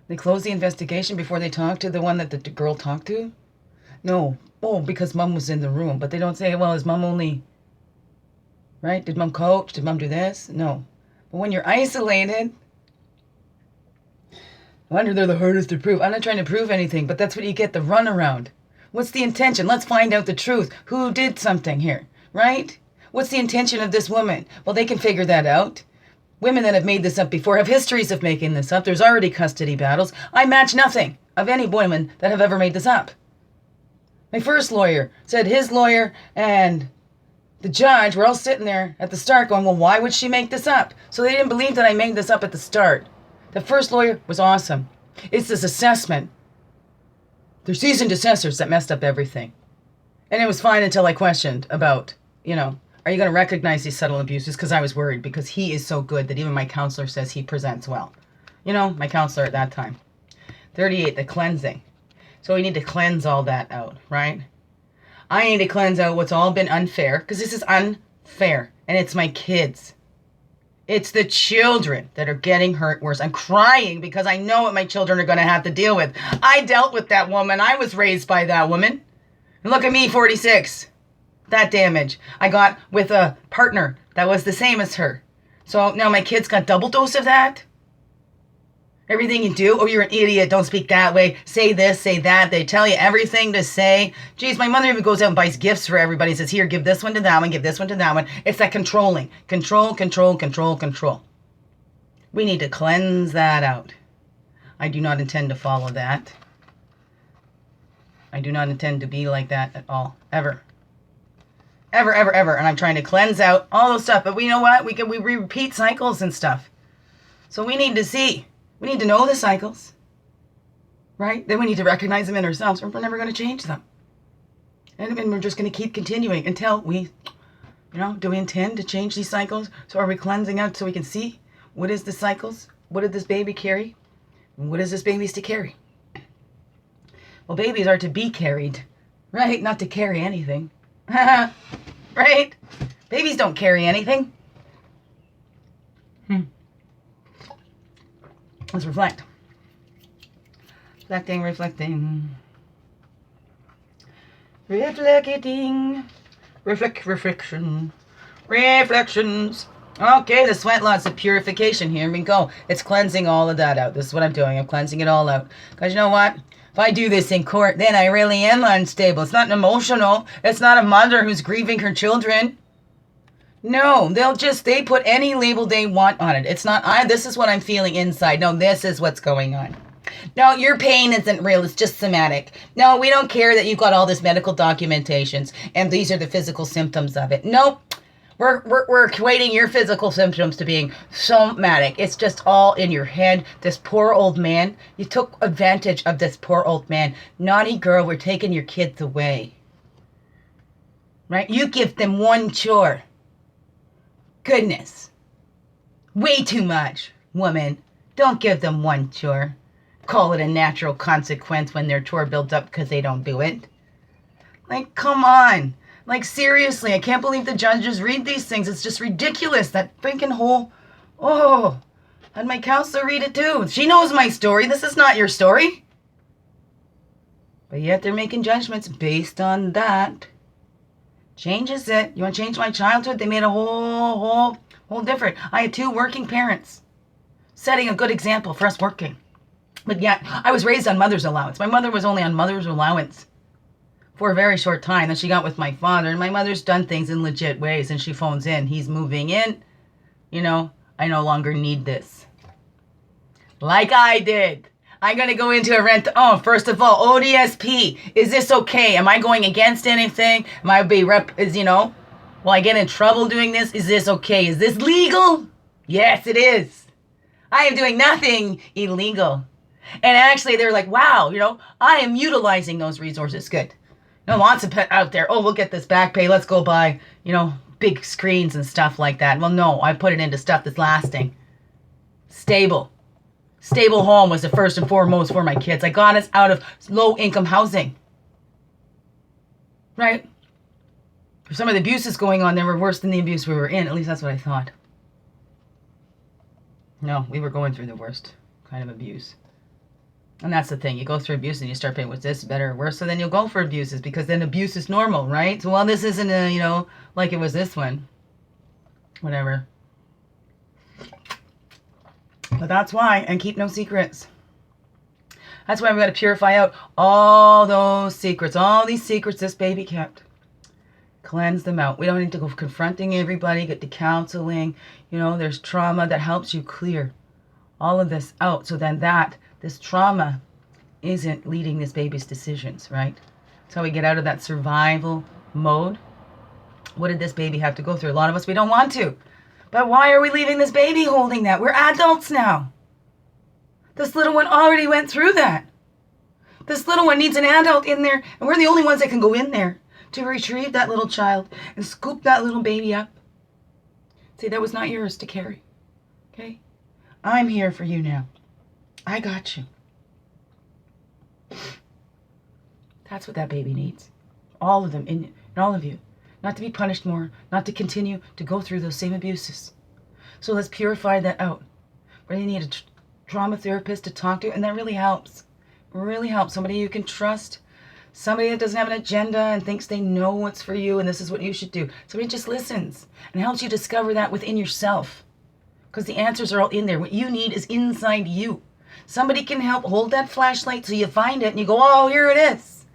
They closed the investigation before they talked to the one that the girl talked to? No. Oh, because mom was in the room. But they don't say, well, is mom only, right? Did mom coach? Did mom do this? No. But when you're isolated, I wonder they're the hardest to prove. I'm not trying to prove anything, but that's what you get, the runaround. What's the intention? Let's find out the truth. Who did something here, right? What's the intention of this woman? Well, they can figure that out. Women that have made this up before have histories of making this up. There's already custody battles. I match nothing of any women that have ever made this up. My first lawyer said his lawyer and the judge were all sitting there at the start going, well, why would she make this up? So they didn't believe that I made this up at the start. The first lawyer was awesome. It's this assessment. They're seasoned assessors that messed up everything. And it was fine until I questioned about, are you going to recognize these subtle abuses? Because I was worried, because he is so good that even my counselor says he presents well. My counselor at that time. 38, the cleansing. So we need to cleanse all that out, right? I need to cleanse out what's all been unfair, because this is unfair. And it's my kids. It's the children that are getting hurt worse. I'm crying because I know what my children are going to have to deal with. I dealt with that woman. I was raised by that woman. And look at me, 46. That damage. I got with a partner that was the same as her. So now my kids got double dose of that. Everything you do, oh, you're an idiot, don't speak that way, say this, say that. They tell you everything to say. Geez, my mother even goes out and buys gifts for everybody. Says, here, give this one to that one, give this one to that one. It's that controlling. Control, control, control, control. We need to cleanse that out. I do not intend to follow that. I do not intend to be like that at all. Ever. Ever, ever, ever. And I'm trying to cleanse out all those stuff. But you know what? We repeat cycles and stuff. So we need to see. We need to know the cycles, right? Then we need to recognize them in ourselves, or we're never going to change them. And we're just going to keep continuing until we, do we intend to change these cycles? So are we cleansing out so we can see what is the cycles? What did this baby carry? And what is this baby's to carry? Well, babies are to be carried, right? Not to carry anything. Right? Babies don't carry anything. Let's reflect. Reflecting, reflecting. Reflecting. Reflection. Reflections. Okay, the sweat lots of purification. Here we go. It's cleansing all of that out. This is what I'm doing. I'm cleansing it all out. Because you know what? If I do this in court, then I really am unstable. It's not emotional. It's not a mother who's grieving her children. No, they put any label they want on it. It's not, this is what I'm feeling inside. No, this is what's going on. No, your pain isn't real. It's just somatic. No, we don't care that you've got all this medical documentations and these are the physical symptoms of it. Nope. We're equating your physical symptoms to being somatic. It's just all in your head. This poor old man, you took advantage of this poor old man. Naughty girl, we're taking your kids away. Right? You give them one chore. Goodness. Way too much, woman. Don't give them one chore. Call it a natural consequence when their chore builds up because they don't do it. Like, come on. Like, seriously, I can't believe the judges read these things. It's just ridiculous. That freaking whole, And my counselor read it too. She knows my story. This is not your story. But yet they're making judgments based on that. Changes it. You want to change my childhood? They made a whole different. I had 2 working parents. Setting a good example for us working. But yet, I was raised on mother's allowance. My mother was only on mother's allowance for a very short time. Then she got with my father. And my mother's done things in legit ways. And she phones in. He's moving in. You know, I no longer need this. Like I did. I'm going to go into a rent. Oh, first of all, ODSP. Is this okay? Am I going against anything? Am I will I get in trouble doing this? Is this okay? Is this legal? Yes, it is. I am doing nothing illegal. And actually, they're like, wow, I am utilizing those resources. Good. Lots of out there. Oh, we'll get this back pay. Let's go buy, big screens and stuff like that. Well, no, I put it into stuff that's lasting. Stable home was the first and foremost for my kids. I got us out of low-income housing. Right? Some of the abuses going on there were worse than the abuse we were in. At least that's what I thought. No, we were going through the worst kind of abuse. And that's the thing. You go through abuse and you start paying, what's this, better or worse? So then you'll go for abuses because then abuse is normal, right? So, well, this isn't like it was this one. Whatever. But that's why, and keep no secrets. That's why we've got to purify out all those secrets, all these secrets this baby kept. Cleanse them out. We don't need to go confronting everybody, get to counseling. There's trauma that helps you clear all of this out. So then this trauma isn't leading this baby's decisions, right? That's how we get out of that survival mode. What did this baby have to go through? A lot of us, we don't want to. But why are we leaving this baby holding that? We're adults now. This little one already went through that. This little one needs an adult in there, and we're the only ones that can go in there to retrieve that little child and scoop that little baby up. See, that was not yours to carry. Okay? I'm here for you now. I got you. That's what that baby needs. All of them, in all of you. Not to be punished more, not to continue to go through those same abuses. So let's purify that out. But you need a trauma therapist to talk to, and that really helps. Really helps. Somebody you can trust. Somebody that doesn't have an agenda and thinks they know what's for you and this is what you should do. Somebody just listens and helps you discover that within yourself. Because the answers are all in there. What you need is inside you. Somebody can help hold that flashlight so you find it and you go, oh, here it is.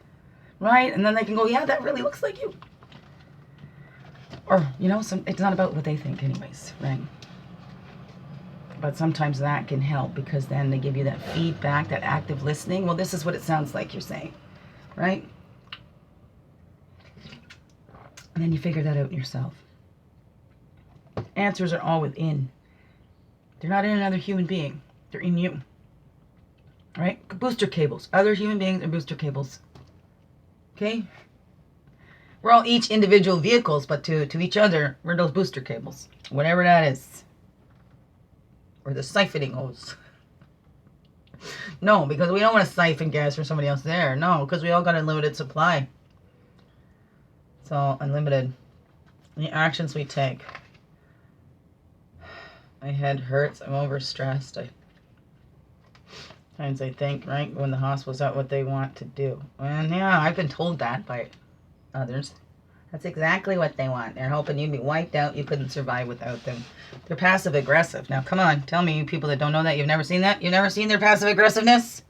Right? And then they can go, yeah, that really looks like you. Or, it's not about what they think anyways, right? But sometimes that can help because then they give you that feedback, that active listening. Well, this is what it sounds like you're saying, right? And then you figure that out yourself. Answers are all within. They're not in another human being. They're in you. Right? Booster cables. Other human beings are booster cables. Okay? We're all each individual vehicles, but to each other, we're those booster cables. Whatever that is. Or the siphoning hose. No, because we don't want to siphon gas from somebody else there. No, because we all got unlimited supply. It's all unlimited. The actions we take. My head hurts. I'm overstressed. Sometimes I think, right, when the hospital's out what they want to do. And yeah, I've been told that by others. That's exactly what they want. They're hoping you'd be wiped out. You couldn't survive without them. They're passive aggressive. Now, come on. Tell me, you people that don't know that. You've never seen that? You've never seen their passive aggressiveness?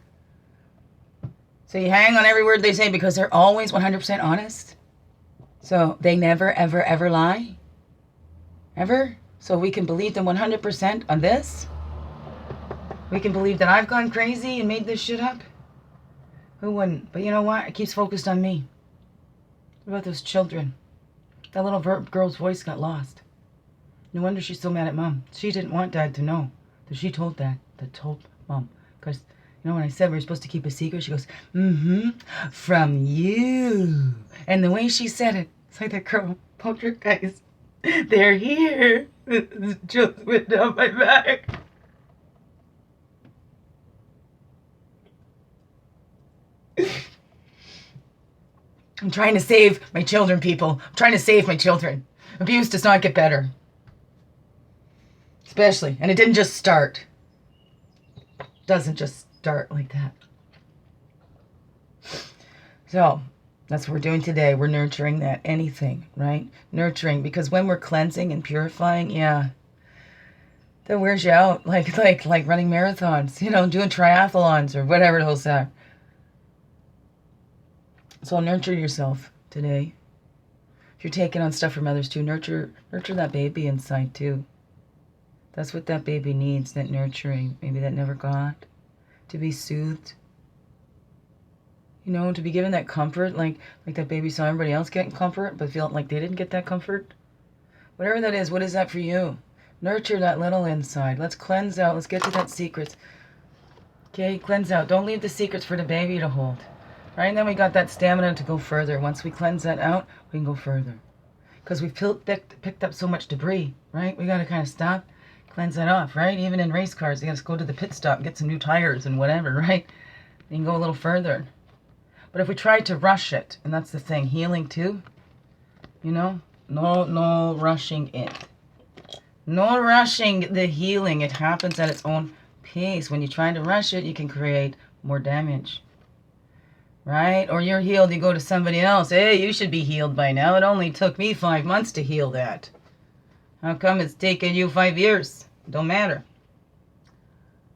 So you hang on every word they say because they're always 100% honest? So they never, ever, ever lie? Ever? So we can believe them 100% on this? We can believe that I've gone crazy and made this shit up? Who wouldn't? But you know what? It keeps focused on me. What about those children? That little girl's voice got lost. No wonder she's so mad at Mom. She didn't want Dad to know that she told Dad. That told Mom. Because, when I said we were supposed to keep a secret, she goes, from you. And the way she said it, it's like that girl, Poltergeist. They're here. Just went down my back. I'm trying to save my children, people. I'm trying to save my children. Abuse does not get better. Especially. And it didn't just start. doesn't just start like that. So that's what we're doing today. We're nurturing that anything, right? Nurturing, because when we're cleansing and purifying, yeah, that wears you out, like running marathons, you know, doing triathlons or whatever those are. So nurture yourself today. If you're taking on stuff from others too, nurture that baby inside too. That's what that baby needs, that nurturing, maybe that never got, to be soothed. You know, to be given that comfort, like that baby saw everybody else getting comfort, but felt like they didn't get that comfort. Whatever that is, what is that for you? Nurture that little inside. Let's cleanse out. Let's get to that secrets. Okay, cleanse out. Don't leave the secrets for the baby to hold. Right, and then we got that stamina to go further. Once we cleanse that out, we can go further. Because we've picked up so much debris, right? We got to kind of stop, cleanse that off, right? Even in race cars, you got to go to the pit stop, get some new tires and whatever, right? You can go a little further. But if we try to rush it, and that's the thing, healing too, you know, no rushing it. No rushing the healing. It happens at its own pace. When you try to rush it, you can create more damage. Right? Or you're healed, you go to somebody else. Hey, you should be healed by now. It only took me 5 months to heal that. How come it's taken you 5 years? Don't matter.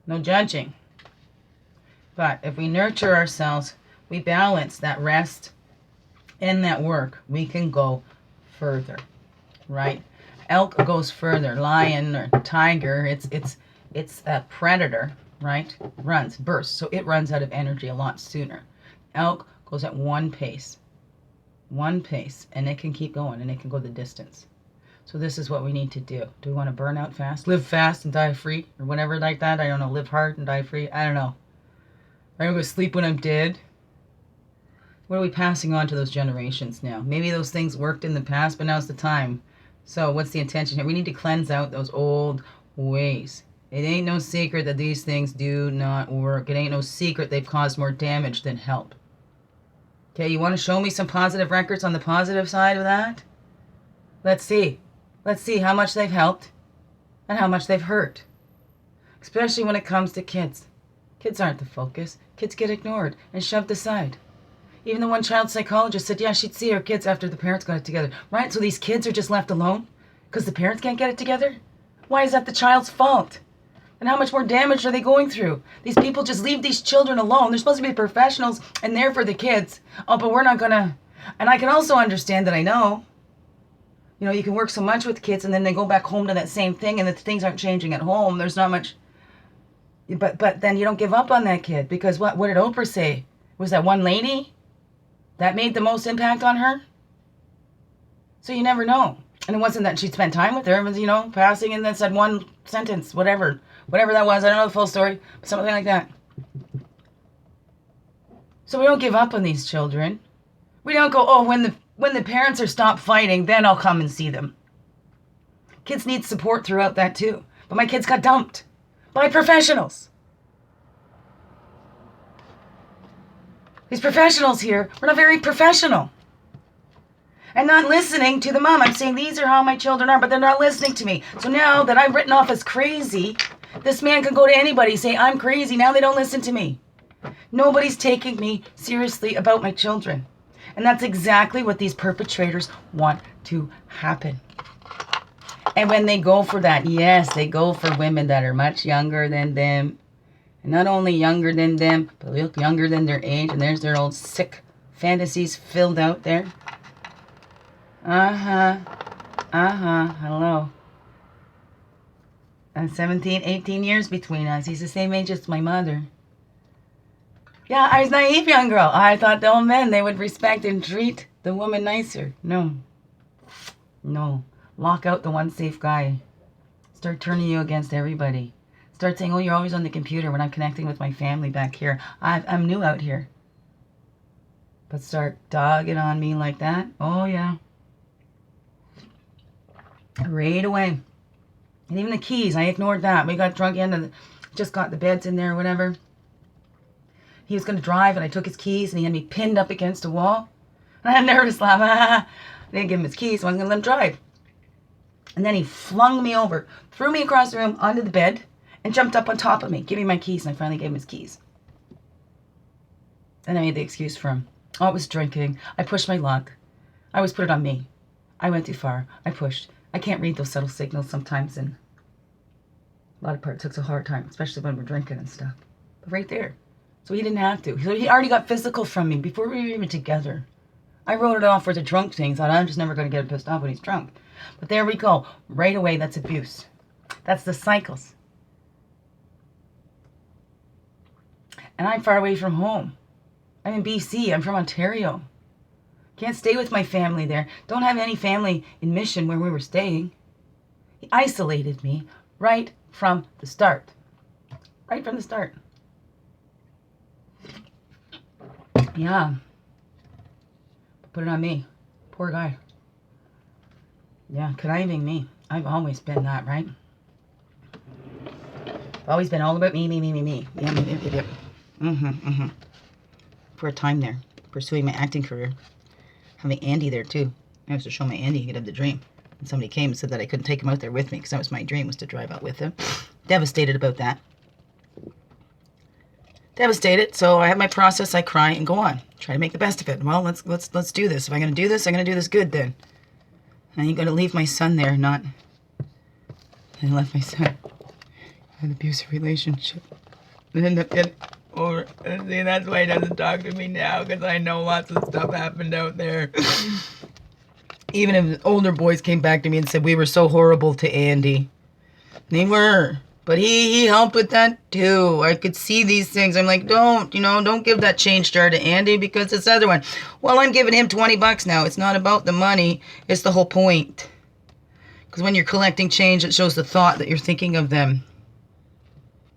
No judging. But if we nurture ourselves, we balance that rest and that work, we can go further, right? Elk goes further. Lion or tiger, it's a predator, right? Runs, bursts, so it runs out of energy a lot sooner. Elk goes at one pace, and it can keep going, and it can go the distance. So this is what we need to do. Do we want to burn out fast, live fast and die free, or whatever like that? I don't know. Live hard and die free. I don't know. I'm going to sleep when I'm dead. What are we passing on to those generations now? Maybe those things worked in the past, but now's the time. So what's the intention here? We need to cleanse out those old ways. It ain't no secret that these things do not work. It ain't no secret they've caused more damage than help. Okay, you want to show me some positive records on the positive side of that? Let's see. Let's see how much they've helped and how much they've hurt. Especially when it comes to kids. Kids aren't the focus. Kids get ignored and shoved aside. Even the one child psychologist said, yeah, she'd see her kids after the parents got it together. Right? So these kids are just left alone because the parents can't get it together? Why is that the child's fault? And how much more damage are they going through? These people just leave these children alone. They're supposed to be professionals and there for the kids. Oh, but we're not going to. And I can also understand that I know. You know, you can work so much with kids and then they go back home to that same thing and the things aren't changing at home. There's not much. But then you don't give up on that kid because what did Oprah say? Was that one lady that made the most impact on her? So you never know. And it wasn't that she spent time with her. It was, you know, passing and then said one sentence, whatever that was. I don't know the full story, but something like that. So we don't give up on these children. We don't go, oh, when the parents are stopped fighting, then I'll come and see them. Kids need support throughout that too. But my kids got dumped by professionals. These professionals here were not very professional. And not listening to the mom. I'm saying these are how my children are, but they're not listening to me. So now that I'm written off as crazy, this man can go to anybody, say I'm crazy. Now they don't listen to me. Nobody's taking me seriously about my children. And that's exactly what these perpetrators want to happen. And when they go for that, yes, they go for women that are much younger than them. And not only younger than them, but look younger than their age. And there's their old sick fantasies filled out there. Hello. And 17, 18 years between us. He's the same age as my mother. Yeah, I was a naive young girl. I thought the old men, they would respect and treat the woman nicer. No. Lock out the one safe guy. Start turning you against everybody. Start saying, oh, you're always on the computer when I'm connecting with my family back here. I'm new out here. But start dogging on me like that. Oh, yeah. Right away. And even the keys, I ignored that. We got drunk in and just got the beds in there or whatever. He was going to drive and I took his keys and he had me pinned up against a wall. And I had a nervous laugh. I didn't give him his keys, so I wasn't going to let him drive. And then he flung me over, threw me across the room onto the bed, and jumped up on top of me. Give me my keys. And I finally gave him his keys. And I made the excuse for him. Oh, it was drinking. I pushed my luck. I always put it on me. I went too far. I pushed. I can't read those subtle signals sometimes, and a lot of parts it's a hard time, especially when we're drinking and stuff. But right there. So he didn't have to. So he already got physical from me before we were even together. I wrote it off for the drunk thing. Thought I'm just never going to get him pissed off when he's drunk. But there we go. Right away, that's abuse. That's the cycles. And I'm far away from home. I'm in BC. I'm from Ontario. Can't stay with my family there. Don't have any family in Mission where we were staying. He isolated me right from the start. Right from the start. Yeah. Put it on me. Poor guy. Yeah, conniving me. I've always been that, right? I've always been all about me. Yeah. For a time there, pursuing my acting career. Having Andy there, too. I was to show my Andy he could have the dream. And somebody came and said that I couldn't take him out there with me because that was my dream, was to drive out with him. Devastated about that. Devastated. So I have my process. I cry and go on. Try to make the best of it. Well, let's do this. If I'm going to do this, I'm going to do this good then. I ain't going to leave my son there, not... I left my son in an abusive relationship. And end up getting over. See, that's why he doesn't talk to me now, because I know lots of stuff happened out there. Even if older boys came back to me and said, we were so horrible to Andy. They were. But he helped with that too. I could see these things. I'm like, don't give that change jar to Andy because it's the other one. Well, I'm giving him $20 now. It's not about the money. It's the whole point. Because when you're collecting change, it shows the thought that you're thinking of them.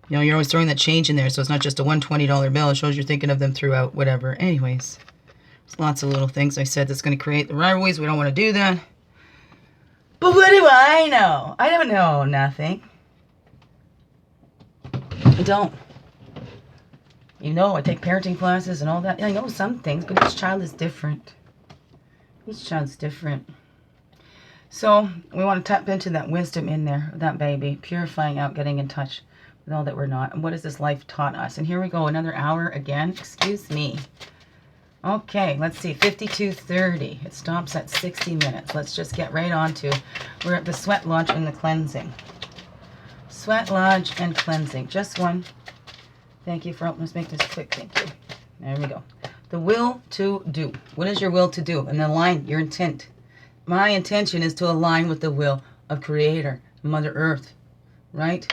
You know, you're always throwing that change in there. So it's not just a $120 bill. It shows you're thinking of them throughout, whatever. Anyways, there's lots of little things I said that's going to create the rivalries. We don't want to do that. But what do I know? I don't know nothing. I don't. You know, I take parenting classes and all that. I know some things, but each child is different. Each child's different. So we want to tap into that wisdom in there, that baby, purifying out, getting in touch with all that we're not. And what has this life taught us? And here we go, another hour again. Excuse me. Okay, let's see, 52:30. It stops at 60 minutes. Let's just get right on to, we're at the sweat lodge and the cleansing. Sweat lodge and cleansing. Just one. Thank you for helping us make this quick. Thank you. There we go. The will to do. What is your will to do? And align your intent. My intention is to align with the will of Creator, Mother Earth, right?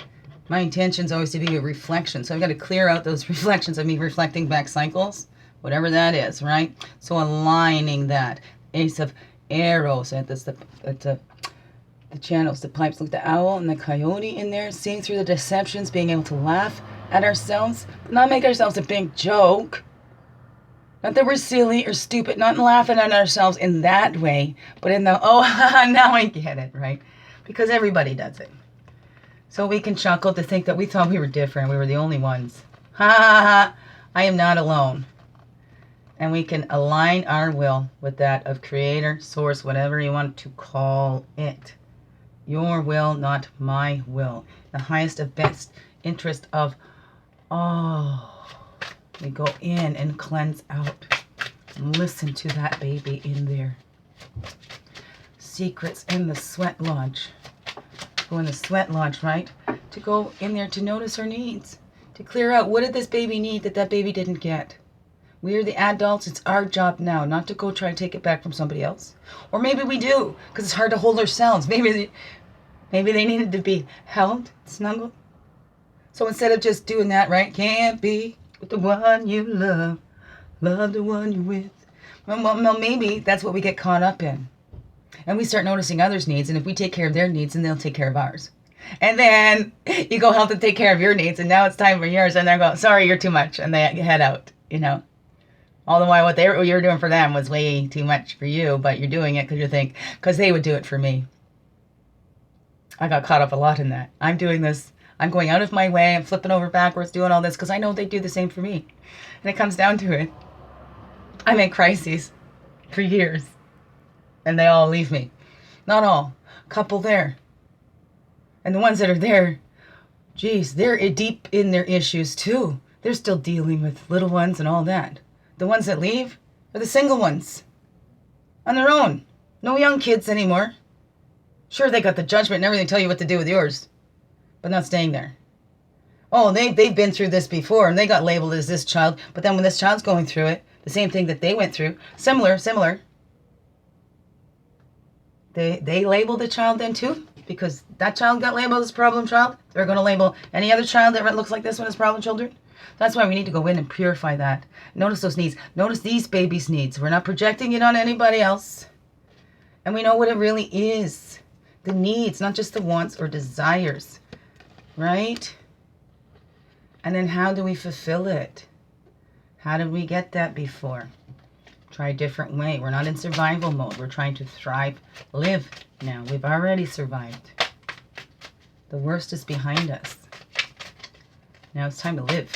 My intention is always to be a reflection. So I've got to clear out those reflections of me reflecting back cycles, whatever that is, right? So aligning that. Ace of Arrows at the channels, the pipes, look, the owl and the coyote in there, seeing through the deceptions, being able to laugh at ourselves, but not make ourselves a big joke. Not that we're silly or stupid, not laughing at ourselves in that way, but in the, oh, now I get it, right? Because everybody does it. So we can chuckle to think that we thought we were different, we were the only ones. Ha ha ha, I am not alone. And we can align our will with that of Creator, Source, whatever you want to call it. Your will, not my will. The highest of best interest of, we go in and cleanse out. And listen to that baby in there. Secrets in the sweat lodge. Go in the sweat lodge, right? To go in there to notice her needs. To clear out, what did this baby need that that baby didn't get? We are the adults. It's our job now, not to go try and take it back from somebody else. Or maybe we do, because it's hard to hold ourselves. Maybe they needed to be held, snuggled. So instead of just doing that, right? Can't be with the one you love. Love the one you're with. Well, maybe that's what we get caught up in. And we start noticing others' needs. And if we take care of their needs, then they'll take care of ours. And then you go help them take care of your needs. And now it's time for yours. And they're going, sorry, you're too much. And they head out, you know. All the while what you were doing for them was way too much for you. But you're doing it because they would do it for me. I got caught up a lot in that. I'm doing this. I'm going out of my way. I'm flipping over backwards, doing all this because I know they do the same for me. And it comes down to it. I'm in crises for years. And they all leave me. Not all. A couple there. And the ones that are there Geez, they're deep in their issues too. They're still dealing with little ones and all that. The ones that leave are the single ones. On their own. No young kids anymore. Sure, they got the judgment and everything, tell you what to do with yours. But not staying there. Oh, they've been through this before and they got labeled as this child. But then when this child's going through it, the same thing that they went through, similar. They labeled the child then too, because that child got labeled as problem child. They're going to label any other child that looks like this one as problem children. That's why we need to go in and purify that. Notice those needs. Notice these babies' needs. We're not projecting it on anybody else. And we know what it really is. The needs, not just the wants or desires. Right? And then how do we fulfill it? How did we get that before? Try a different way. We're not in survival mode. We're trying to thrive, live now. We've already survived. The worst is behind us. Now it's time to live.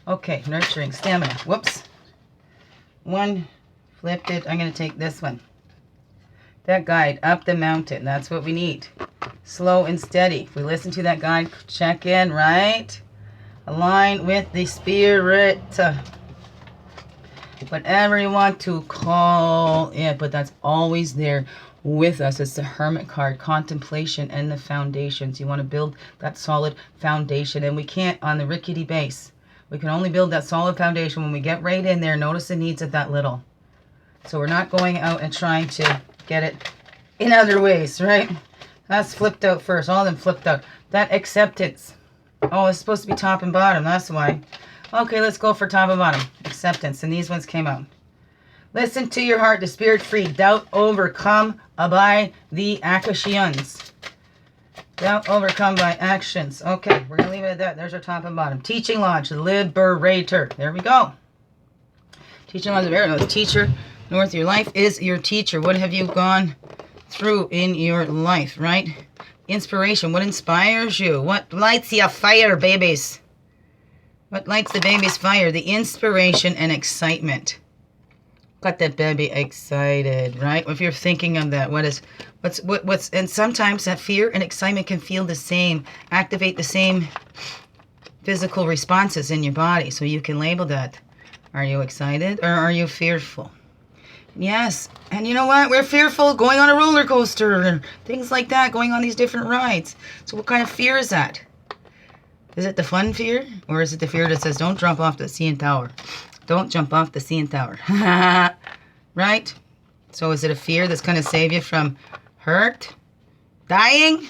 Okay, nurturing, stamina. Whoops. One, flipped it. I'm going to take this one. That guide, up the mountain. That's what we need. Slow and steady. If we listen to that guide, check in, right? Align with the spirit. Whatever you want to call it, but that's always there with us. It's the Hermit card, contemplation and the foundations. You want to build that solid foundation, and we can't on the rickety base. We can only build that solid foundation when we get right in there. Notice the needs of that little. So we're not going out and trying to get it in other ways, right? That's flipped out first. All of them flipped out. That acceptance. Oh, it's supposed to be top and bottom. That's why. Okay, let's go for top and bottom. Acceptance. And these ones came out. Listen to your heart. The spirit free. Doubt overcome by the Akashians. Doubt overcome by actions. Okay, we're going to leave it at that. There's our top and bottom. Teaching Lodge. The Liberator. There we go. Teaching Lodge. The teacher. North, your life is your teacher. What have you gone through in your life, right? Inspiration. What inspires you? What lights your fire, babies? What lights the baby's fire? The inspiration and excitement. Got that baby excited, right? If you're thinking of that, what's and sometimes that fear and excitement can feel the same, activate the same physical responses in your body. So you can label that. Are you excited or are you fearful? Yes. And you know what? We're fearful going on a roller coaster and things like that, going on these different rides. So what kind of fear is that? Is it the fun fear? Or is it the fear that says, don't jump off the CN Tower? Don't jump off the CN Tower. Right? So is it a fear that's going to save you from hurt? Dying?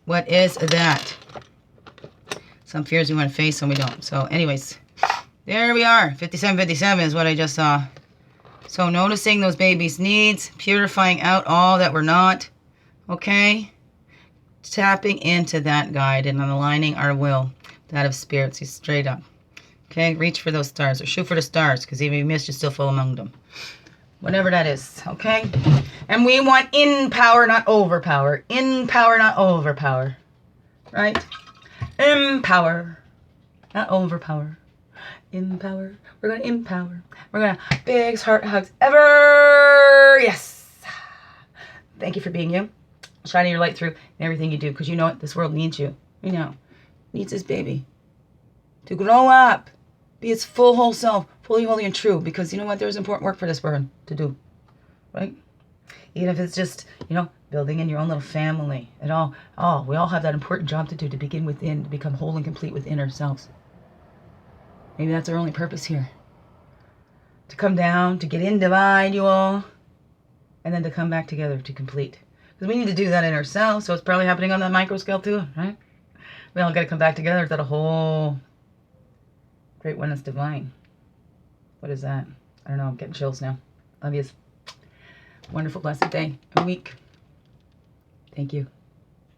What is that? Some fears we want to face, some we don't. So anyways, there we are. 5757 is what I just saw. So noticing those babies' needs, purifying out all that we're not. Okay? Tapping into that guide and aligning our will, that of spirit. See, straight up. Okay, reach for those stars or shoot for the stars, because even if you miss, you're still full among them. Whatever that is, okay? And we want in power, not overpower. In power, not overpower. Right? Empower, not overpower. Empower. We're going to empower. We're going to big heart hugs ever. Yes. Thank you for being you. Shining your light through in everything you do, because you know what? This world needs you. You know. Needs this baby to grow up, be its full whole self, fully holy and true, because you know what? There's important work for this world to do. Right? Even if it's just, you know, building in your own little family and all. Oh, we all have that important job to do, to begin within, to become whole and complete within ourselves. Maybe that's our only purpose here. To come down, to get in divide, you all, and then to come back together to complete. Because we need to do that in ourselves, so it's probably happening on that micro scale too, right? We all got to come back together without a whole great oneness divine. What is that? I don't know. I'm getting chills now. Love yous. Wonderful, blessed day and week. Thank you.